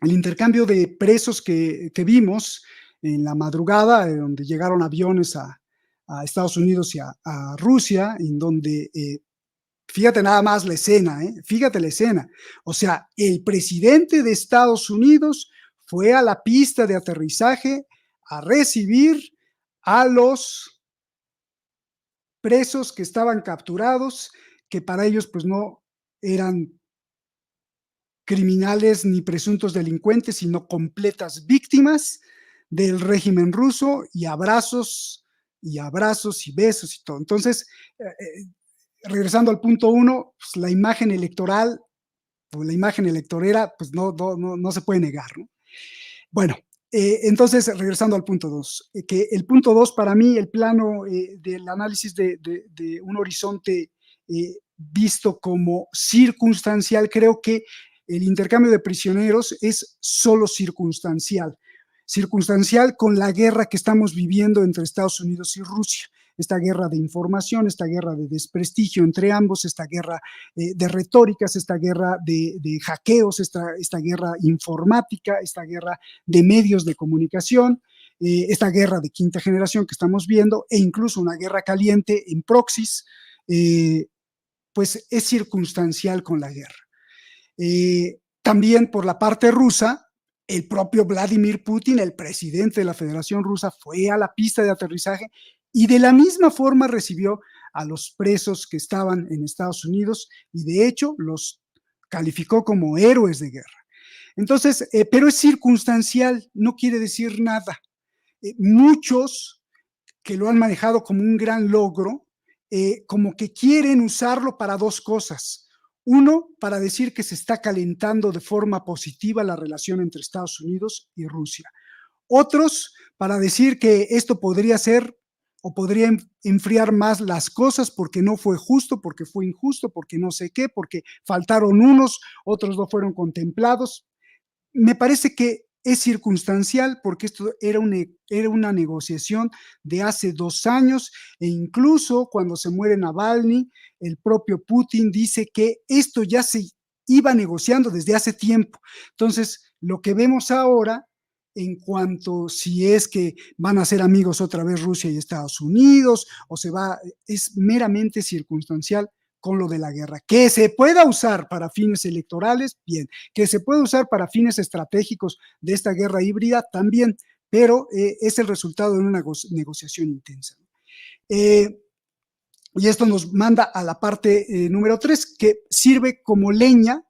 el intercambio de presos que vimos en la madrugada, donde llegaron aviones a Estados Unidos y a Rusia, en donde, fíjate nada más la escena, fíjate la escena. O sea, el presidente de Estados Unidos fue a la pista de aterrizaje a recibir a los presos que estaban capturados, que para ellos pues no eran criminales ni presuntos delincuentes, sino completas víctimas del régimen ruso, y abrazos y besos y todo. Entonces, regresando al punto uno, pues la imagen electoral o la imagen electorera, pues no se puede negar, ¿no? Bueno, entonces, regresando al punto 2, que el punto 2 para mí, el plano del análisis de un horizonte visto como circunstancial, creo que el intercambio de prisioneros es solo circunstancial, circunstancial con la guerra que estamos viviendo entre Estados Unidos y Rusia, esta guerra de información, esta guerra de desprestigio entre ambos, esta guerra de retóricas, esta guerra de hackeos, esta guerra informática, esta guerra de medios de comunicación, esta guerra de quinta generación que estamos viendo, e incluso una guerra caliente en proxies, pues es circunstancial con la guerra. También por la parte rusa, el propio Vladimir Putin, el presidente de la Federación Rusa, fue a la pista de aterrizaje y de la misma forma recibió a los presos que estaban en Estados Unidos y de hecho los calificó como héroes de guerra. Entonces, pero es circunstancial, no quiere decir nada. Muchos que lo han manejado como un gran logro, como que quieren usarlo para dos cosas. Uno, para decir que se está calentando de forma positiva la relación entre Estados Unidos y Rusia. Otros, para decir que esto podría ser o podría enfriar más las cosas porque no fue justo, porque fue injusto, porque no sé qué, porque faltaron unos, otros no fueron contemplados. Me parece que es circunstancial porque esto era una negociación de hace 2 años, e incluso cuando se muere Navalny, el propio Putin dice que esto ya iba negociando desde hace tiempo. Entonces, lo que vemos ahora, en cuanto si es que van a ser amigos otra vez Rusia y Estados Unidos, o se va, es meramente circunstancial con lo de la guerra. Que se pueda usar para fines electorales, bien. Que se pueda usar para fines estratégicos de esta guerra híbrida, también, pero es el resultado de una negociación intensa. Y esto nos manda a la parte número 3, que sirve como leña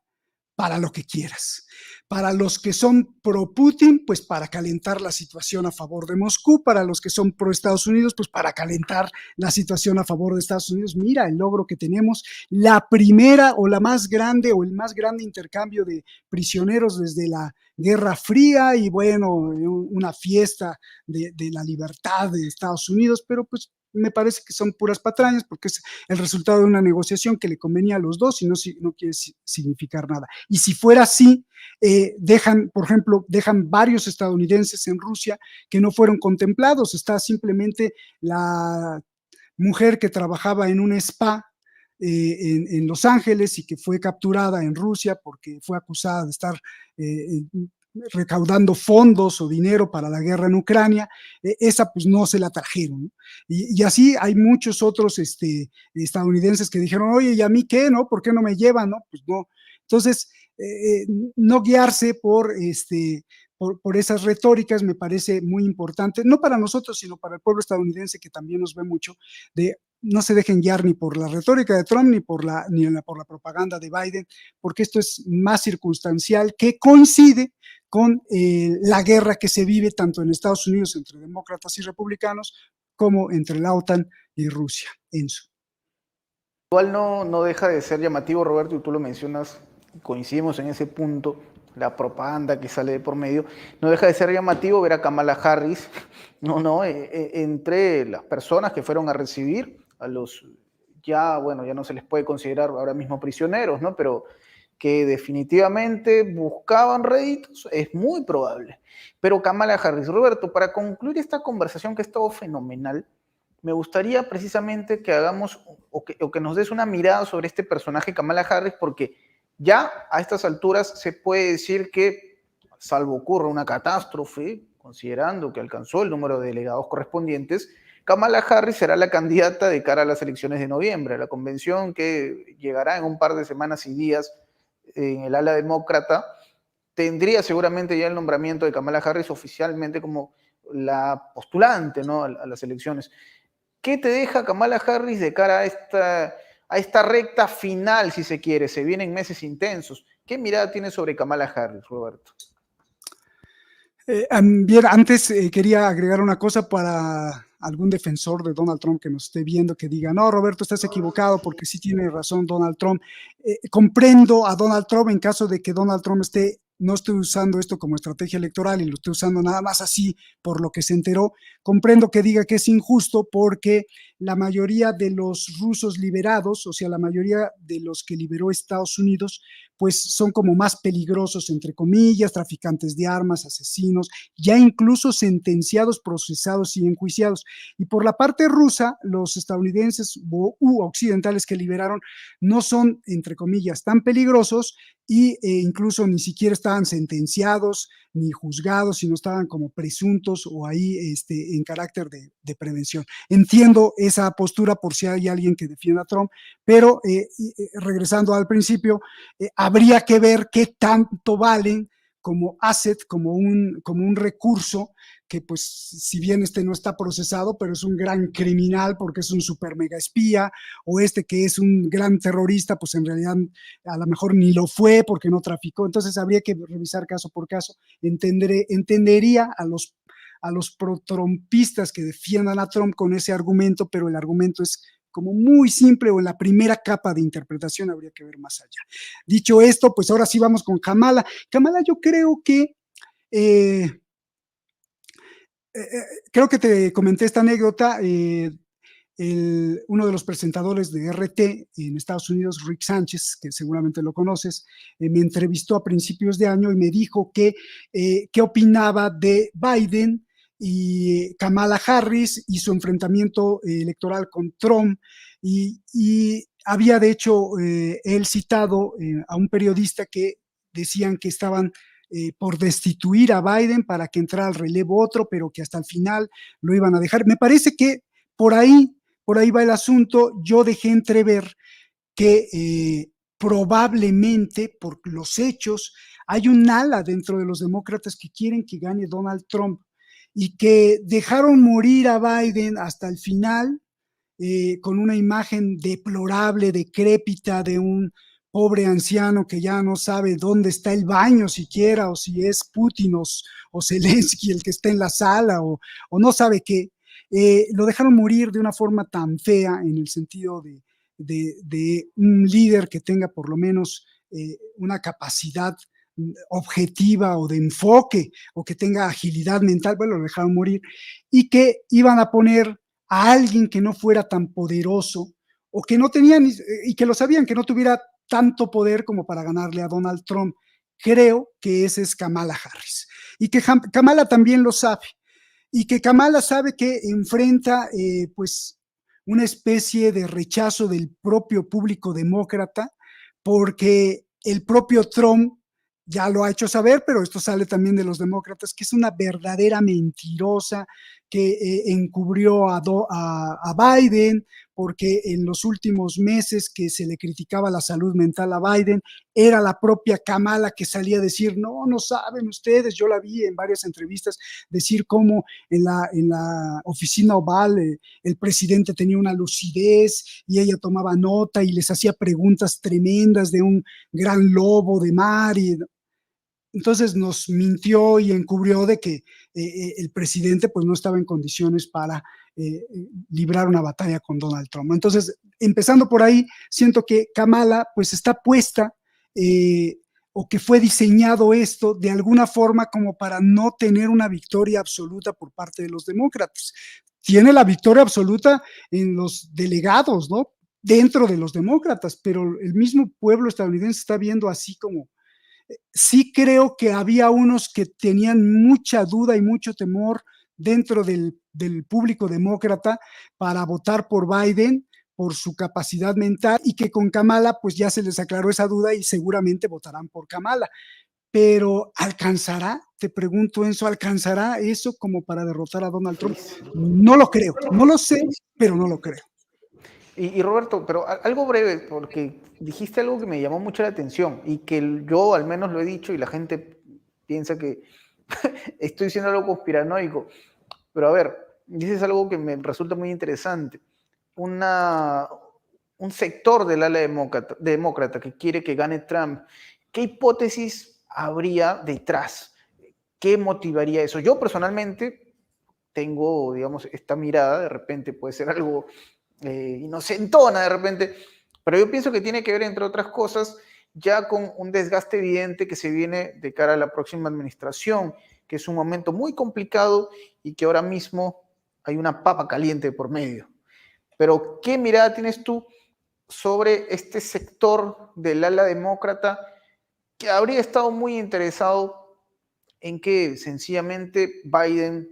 para lo que quieras. Para los que son pro Putin, pues para calentar la situación a favor de Moscú. Para los que son pro Estados Unidos, pues para calentar la situación a favor de Estados Unidos. Mira el logro que tenemos, la primera o la más grande o el más grande intercambio de prisioneros desde la Guerra Fría, y bueno, una fiesta de la libertad de Estados Unidos, pero pues me parece que son puras patrañas, porque es el resultado de una negociación que le convenía a los dos y no quiere significar nada. Y si fuera así, dejan, por ejemplo, dejan varios estadounidenses en Rusia que no fueron contemplados. Está simplemente la mujer que trabajaba en un spa en Los Ángeles y que fue capturada en Rusia porque fue acusada de estar recaudando fondos o dinero para la guerra en Ucrania. Esa pues no se la trajeron, ¿no? Y así hay muchos otros estadounidenses que dijeron, oye, ¿y a mí qué? ¿No? ¿Por qué no me llevan? ¿No? Pues no. Entonces, no guiarse por esas retóricas me parece muy importante, no para nosotros, sino para el pueblo estadounidense, que también nos ve mucho, de no se dejen guiar ni por la retórica de Trump ni por la propaganda de Biden, porque esto es más circunstancial, que coincide con la guerra que se vive tanto en Estados Unidos entre demócratas y republicanos, como entre la OTAN y Rusia. Enzo. Igual no deja de ser llamativo, Roberto, y tú lo mencionas, coincidimos en ese punto, la propaganda que sale de por medio, no deja de ser llamativo ver a Kamala Harris, entre las personas que fueron a recibir a los, ya no se les puede considerar ahora mismo prisioneros, ¿no? Pero que definitivamente buscaban réditos, es muy probable. Pero Kamala Harris, Roberto, para concluir esta conversación que ha estado fenomenal, me gustaría precisamente que hagamos o que nos des una mirada sobre este personaje Kamala Harris, porque ya a estas alturas se puede decir que, salvo ocurra una catástrofe, considerando que alcanzó el número de delegados correspondientes, Kamala Harris será la candidata de cara a las elecciones de noviembre, a la convención que llegará en un par de semanas y días en el ala demócrata. Tendría seguramente ya el nombramiento de Kamala Harris oficialmente como la postulante, ¿no?, a las elecciones. ¿Qué te deja Kamala Harris de cara a esta recta final, si se quiere? Se vienen meses intensos. ¿Qué mirada tienes sobre Kamala Harris, Roberto? Bien, antes quería agregar una cosa para algún defensor de Donald Trump que nos esté viendo, que diga, no, Roberto, estás equivocado porque sí tiene razón Donald Trump. Comprendo a Donald Trump en caso de que Donald Trump no esté usando esto como estrategia electoral y lo esté usando nada más así por lo que se enteró. Comprendo que diga que es injusto porque la mayoría de los rusos liberados, o sea, la mayoría de los que liberó Estados Unidos, pues son como más peligrosos, entre comillas, traficantes de armas, asesinos, ya incluso sentenciados, procesados y enjuiciados. Y por la parte rusa, los estadounidenses u occidentales que liberaron no son, entre comillas, tan peligrosos y incluso ni siquiera estaban sentenciados ni juzgados, sino estaban como presuntos o ahí en carácter de prevención. Entiendo esa postura por si hay alguien que defienda a Trump, pero regresando al principio, habría que ver qué tanto valen como asset, como un recurso que, pues, si bien no está procesado, pero es un gran criminal porque es un super mega espía, o que es un gran terrorista, pues en realidad a lo mejor ni lo fue porque no traficó. Entonces habría que revisar caso por caso. Entendería a los pro-trumpistas que defiendan a Trump con ese argumento, pero el argumento es como muy simple, o en la primera capa de interpretación habría que ver más allá. Dicho esto, pues ahora sí vamos con Kamala. Kamala, yo creo que creo que te comenté esta anécdota. Uno de los presentadores de RT en Estados Unidos, Rick Sánchez, que seguramente lo conoces, me entrevistó a principios de año y me dijo que qué opinaba de Biden y Kamala Harris y su enfrentamiento electoral con Trump. Y había de hecho él citado a un periodista que decían que estaban por destituir a Biden para que entrara al relevo otro, pero que hasta el final lo iban a dejar. Me parece que por ahí, por ahí va el asunto. Yo dejé entrever que probablemente por los hechos hay un ala dentro de los demócratas que quieren que gane Donald Trump y que dejaron morir a Biden hasta el final con una imagen deplorable, decrépita de un pobre anciano que ya no sabe dónde está el baño siquiera, o si es Putin o Zelensky el que está en la sala, o no sabe qué. Lo dejaron morir de una forma tan fea en el sentido de un líder que tenga por lo menos una capacidad objetiva o de enfoque o que tenga agilidad mental. Bueno, lo dejaron morir y que iban a poner a alguien que no fuera tan poderoso o que no tenían y que lo sabían, que no tuviera tanto poder como para ganarle a Donald Trump. Creo que ese es Kamala Harris y que Kamala también lo sabe y que Kamala sabe que enfrenta pues una especie de rechazo del propio público demócrata porque el propio Trump ya lo ha hecho saber, pero esto sale también de los demócratas, que es una verdadera mentirosa, que encubrió a Biden, porque en los últimos meses que se le criticaba la salud mental a Biden, era la propia Kamala que salía a decir, no, no saben ustedes, yo la vi en varias entrevistas, decir cómo en la oficina oval el presidente tenía una lucidez y ella tomaba nota y les hacía preguntas tremendas de un gran lobo de mar y entonces nos mintió y encubrió de que el presidente pues no estaba en condiciones para librar una batalla con Donald Trump. Entonces, empezando por ahí, siento que Kamala pues está puesta o que fue diseñado esto de alguna forma como para no tener una victoria absoluta por parte de los demócratas. Tiene la victoria absoluta en los delegados, ¿no? Dentro de los demócratas, pero el mismo pueblo estadounidense está viendo así como sí creo que había unos que tenían mucha duda y mucho temor dentro del público demócrata para votar por Biden por su capacidad mental y que con Kamala pues ya se les aclaró esa duda y seguramente votarán por Kamala. Pero ¿alcanzará? Te pregunto, Enzo, ¿alcanzará eso como para derrotar a Donald Trump? No lo creo, no lo sé, pero no lo creo. Y Roberto, pero algo breve, porque dijiste algo que me llamó mucho la atención y que yo al menos lo he dicho y la gente piensa que estoy diciendo algo conspiranoico, pero a ver, dices algo que me resulta muy interesante. Un sector del ala demócrata que quiere que gane Trump, ¿qué hipótesis habría detrás? ¿Qué motivaría eso? Yo personalmente tengo, digamos, esta mirada, de repente puede ser algo inocentona de repente, pero yo pienso que tiene que ver, entre otras cosas, ya con un desgaste evidente que se viene de cara a la próxima administración, que es un momento muy complicado y que ahora mismo hay una papa caliente por medio. Pero, ¿qué mirada tienes tú sobre este sector del ala demócrata que habría estado muy interesado en que sencillamente Biden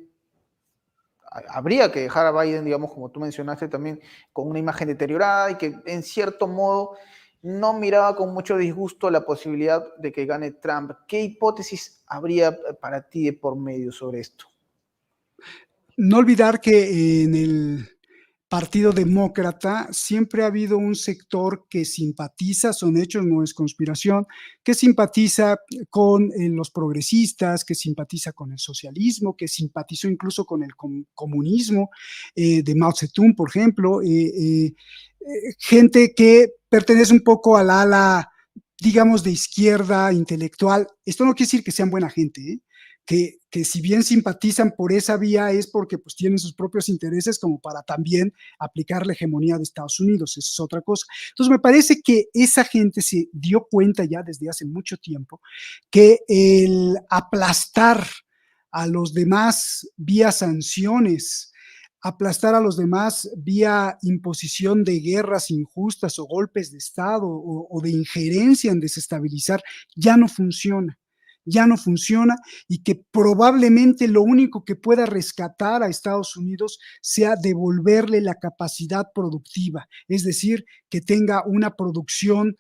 habría que dejar a Biden, digamos, como tú mencionaste también, con una imagen deteriorada y que en cierto modo no miraba con mucho disgusto la posibilidad de que gane Trump? ¿Qué hipótesis habría para ti de por medio sobre esto? No olvidar que en el Partido Demócrata siempre ha habido un sector que simpatiza, son hechos, no es conspiración, que simpatiza con los progresistas, que simpatiza con el socialismo, que simpatizó incluso con el comunismo de Mao Zedong, por ejemplo, gente que pertenece un poco al ala, digamos, de izquierda intelectual. Esto no quiere decir que sean buena gente, ¿eh? Que si bien simpatizan por esa vía es porque pues tienen sus propios intereses como para también aplicar la hegemonía de Estados Unidos, eso es otra cosa. Entonces me parece que esa gente se dio cuenta ya desde hace mucho tiempo que el aplastar a los demás vía sanciones, aplastar a los demás vía imposición de guerras injustas o golpes de Estado o de injerencia en desestabilizar, ya no funciona. ya no funciona y que probablemente lo único que pueda rescatar a Estados Unidos sea devolverle la capacidad productiva, es decir, que tenga una producción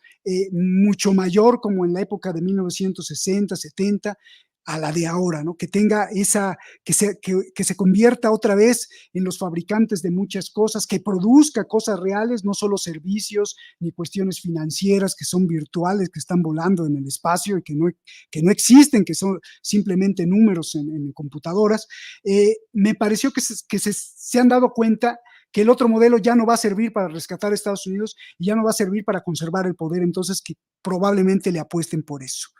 mucho mayor como en la época de 1960, 70, a la de ahora, ¿no? Que tenga esa, que se convierta otra vez en los fabricantes de muchas cosas, que produzca cosas reales, no solo servicios ni cuestiones financieras que son virtuales, que están volando en el espacio y que no existen, que son simplemente números en computadoras. Me pareció que se han dado cuenta que el otro modelo ya no va a servir para rescatar a Estados Unidos y ya no va a servir para conservar el poder, entonces que probablemente le apuesten por eso.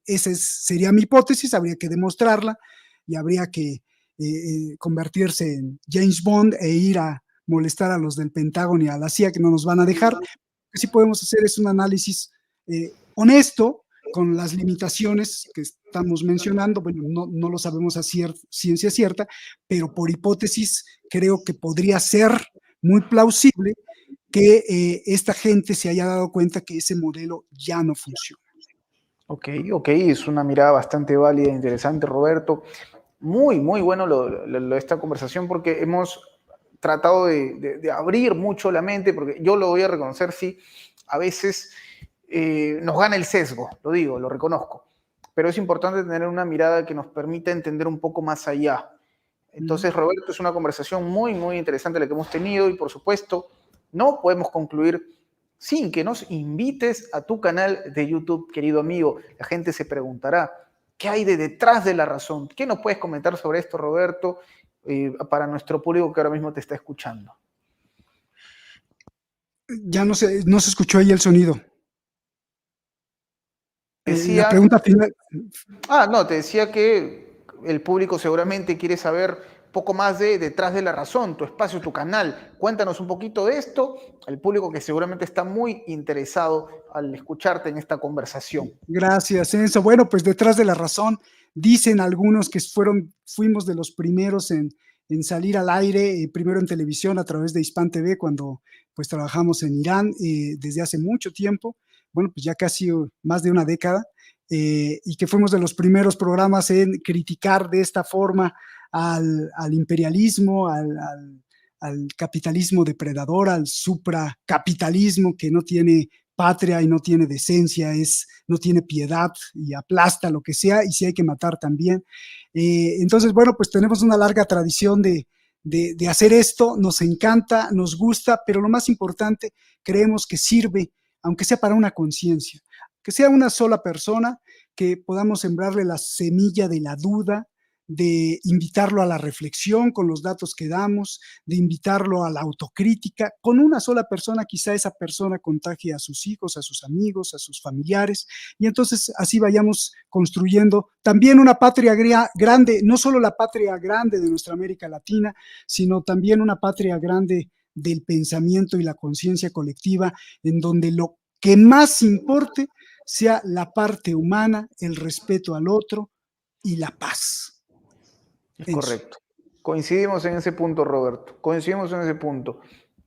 Sería mi hipótesis, habría que demostrarla y habría que convertirse en James Bond e ir a molestar a los del Pentágono y a la CIA que no nos van a dejar. Lo que sí podemos hacer es un análisis honesto con las limitaciones que estamos mencionando. Bueno, no lo sabemos a ciencia cierta, pero por hipótesis creo que podría ser muy plausible que esta gente se haya dado cuenta que ese modelo ya no funciona. Ok, es una mirada bastante válida e interesante, Roberto. Muy, muy bueno esta conversación porque hemos tratado de abrir mucho la mente, porque yo lo voy a reconocer, sí, a veces nos gana el sesgo, lo digo, lo reconozco, pero es importante tener una mirada que nos permita entender un poco más allá. Entonces, Roberto, es una conversación muy, muy interesante la que hemos tenido y, por supuesto, no podemos concluir sin que nos invites a tu canal de YouTube, querido amigo. La gente se preguntará, ¿qué hay de detrás de la razón? ¿Qué nos puedes comentar sobre esto, Roberto, para nuestro público que ahora mismo te está escuchando? Ya no se escuchó ahí el sonido. La Decía, pregunta final. no, te decía que el público seguramente quiere saber poco más de detrás de la razón, tu espacio, tu canal. Cuéntanos un poquito de esto, el público que seguramente está muy interesado al escucharte en esta conversación. Gracias, Enzo. Bueno, pues detrás de la razón, dicen algunos que fuimos de los primeros en salir al aire, primero en televisión a través de Hispan TV, cuando pues trabajamos en Irán desde hace mucho tiempo, bueno, pues ya casi más de una década, y que fuimos de los primeros programas en criticar de esta forma al imperialismo, al capitalismo depredador, al supracapitalismo que no tiene patria y no tiene decencia, no tiene piedad y aplasta lo que sea, y si hay que matar también. Entonces, bueno, pues tenemos una larga tradición de hacer esto, nos encanta, nos gusta, pero lo más importante, creemos que sirve, aunque sea para una conciencia, que sea una sola persona, que podamos sembrarle la semilla de la duda, de invitarlo a la reflexión con los datos que damos, de invitarlo a la autocrítica. Con una sola persona, quizá esa persona contagie a sus hijos, a sus amigos, a sus familiares, y entonces así vayamos construyendo también una patria grande, no solo la patria grande de nuestra América Latina, sino también una patria grande del pensamiento y la conciencia colectiva, en donde lo que más importe sea la parte humana, el respeto al otro y la paz. Es Enzo. correcto. Coincidimos en ese punto, Roberto. Coincidimos en ese punto.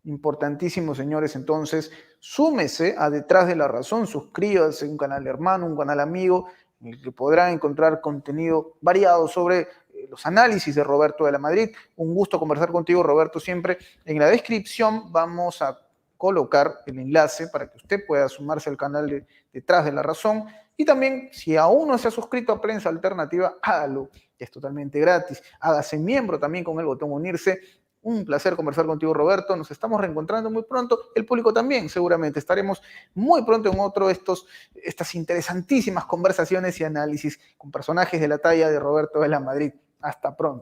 Importantísimo, señores. Entonces, súmese a Detrás de la Razón, suscríbase a un canal hermano, un canal amigo, en el que podrán encontrar contenido variado sobre los análisis de Roberto de la Madrid. Un gusto conversar contigo, Roberto, siempre. En la descripción vamos a colocar el enlace para que usted pueda sumarse al canal de Detrás de la Razón. Y también, si aún no se ha suscrito a Prensa Alternativa, hágalo. Es totalmente gratis. Hágase miembro también con el botón unirse. Un placer conversar contigo, Roberto. Nos estamos reencontrando muy pronto. El público también, seguramente. Estaremos muy pronto en otro de estas interesantísimas conversaciones y análisis con personajes de la talla de Roberto de la Madrid. Hasta pronto.